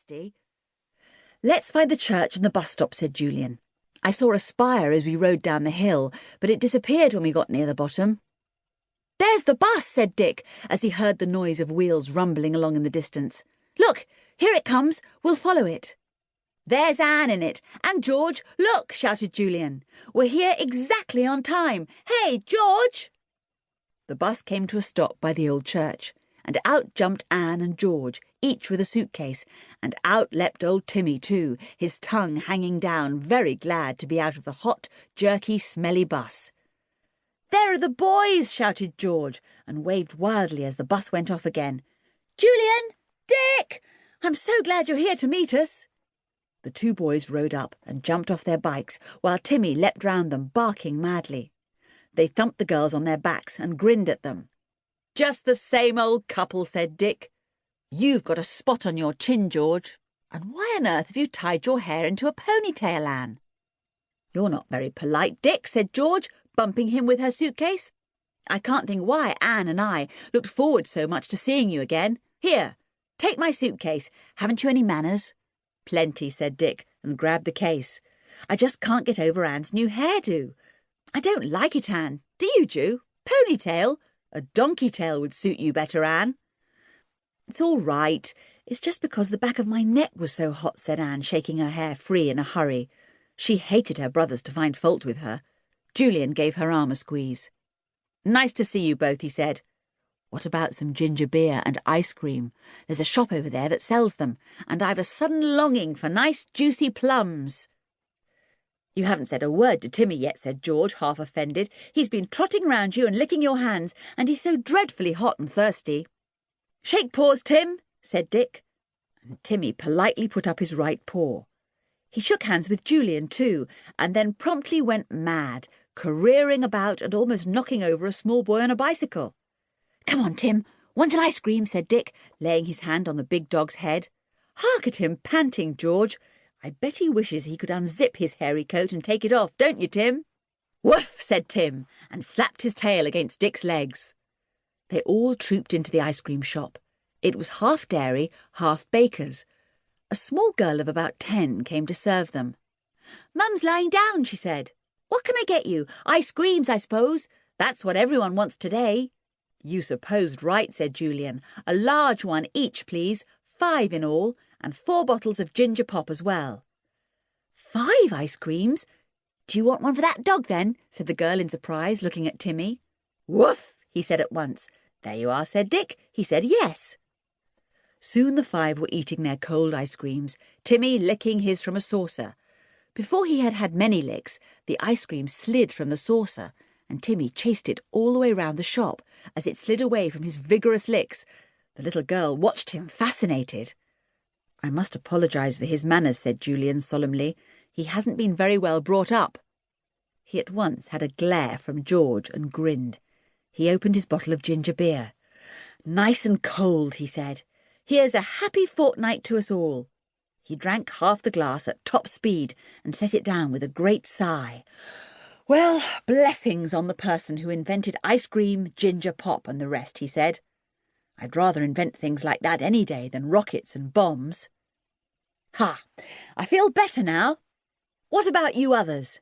thirsty. "Let's find the church and the bus stop," said Julian. "I saw a spire as we rode down the hill, but it disappeared when we got near the bottom." "There's the bus," said Dick, as he heard the noise of wheels rumbling along in the distance. "Look, here it comes. We'll follow it." "There's Anne in it, and George. Look," shouted Julian. "We're here exactly on time. Hey, George!" The bus came to a stop by the old church, and out jumped Anne and George, each with a suitcase, and out leapt old Timmy too, his tongue hanging down, very glad to be out of the hot, jerky, smelly bus. "There are the boys!" shouted George, and waved wildly as the bus went off again. "Julian! Dick! I'm so glad you're here to meet us." The two boys rode up and jumped off their bikes, while Timmy leapt round them, barking madly. They thumped the girls on their backs and grinned at them. "Just the same old couple," said Dick. "You've got a spot on your chin, George. And why on earth have you tied your hair into a ponytail, Anne?" "You're not very polite, Dick," said George, bumping him with her suitcase. "I can't think why Anne and I looked forward so much to seeing you again. Here, take my suitcase. Haven't you any manners?" "Plenty," said Dick, and grabbed the case. "I just can't get over Anne's new hairdo. I don't like it, Anne. Do you, Ju? Ponytail? A donkey tail would suit you better, Anne." "It's all right. It's just because the back of my neck was so hot," said Anne, shaking her hair free in a hurry. She hated her brothers to find fault with her. Julian gave her arm a squeeze. "Nice to see you both," he said. "What about some ginger beer and ice cream? There's a shop over there that sells them, and I've a sudden longing for nice juicy plums." "You haven't said a word to Timmy yet," said George, half offended. "He's been trotting round you and licking your hands, and he's so dreadfully hot and thirsty." "Shake paws, Tim," said Dick, and Timmy politely put up his right paw. He shook hands with Julian too, and then promptly went mad, careering about and almost knocking over a small boy on a bicycle. "Come on, Tim, want an ice cream?" said Dick, laying his hand on the big dog's head. "Hark at him panting, George. I bet he wishes he could unzip his hairy coat and take it off, don't you, Tim?" "Woof," said Tim, and slapped his tail against Dick's legs. They all trooped into the ice cream shop. It was half dairy, half baker's. A small girl of about 10 came to serve them. "Mum's lying down," she said. "What can I get you? Ice creams, I suppose. That's what everyone wants today." "You supposed right," said Julian. "A large one each, please. 5 in all, and 4 bottles of ginger pop as well." "5 ice creams? Do you want one for that dog, then?" said the girl in surprise, looking at Timmy. "Woof," he said at once. "There you are," said Dick. He said yes. Soon the 5 were eating their cold ice creams, Timmy licking his from a saucer. Before he had had many licks, the ice cream slid from the saucer, and Timmy chased it all the way round the shop as it slid away from his vigorous licks. The little girl watched him, fascinated. "I must apologise for his manners," said Julian solemnly. "He hasn't been very well brought up." He at once had a glare from George and grinned. He opened his bottle of ginger beer. "Nice and cold," he said. "Here's a happy fortnight to us all." He drank half the glass at top speed and set it down with a great sigh. "Well, blessings on the person who invented ice cream, ginger pop and the rest," he said. "I'd rather invent things like that any day than rockets and bombs. Ha! I feel better now. What about you others?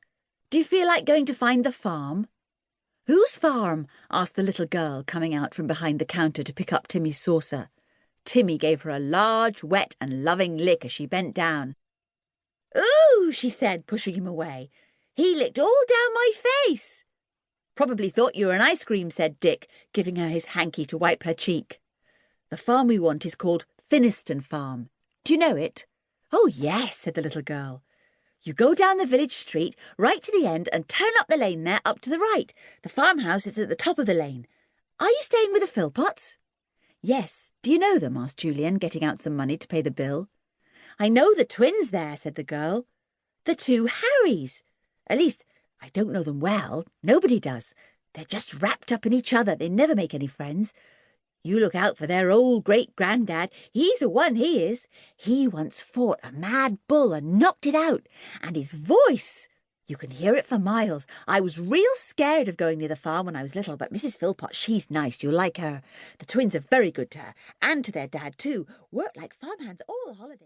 Do you feel like going to find the farm?" "Whose farm?" asked the little girl, coming out from behind the counter to pick up Timmy's saucer. Timmy gave her a large, wet and loving lick as she bent down. "Ooh," she said, pushing him away. "He licked all down my face." "Probably thought you were an ice cream," said Dick, giving her his hanky to wipe her cheek. "The farm we want is called Finniston Farm. Do you know it?" "Oh, yes," said the little girl. "You go down the village street, right to the end, and turn up the lane there, up to the right. The farmhouse is at the top of the lane. Are you staying with the Philpotts?" "Yes. Do you know them?" asked Julian, getting out some money to pay the bill. "I know the twins there," said the girl. "The 2 Harrys. At least, I don't know them well. Nobody does. They're just wrapped up in each other. They never make any friends. You look out for their old great-granddad. He's a one, he is. He once fought a mad bull and knocked it out. And his voice! You can hear it for miles. I was real scared of going near the farm when I was little, but Mrs. Philpott, she's nice. You'll like her. The twins are very good to her, and to their dad too. Worked like farmhands all the holidays."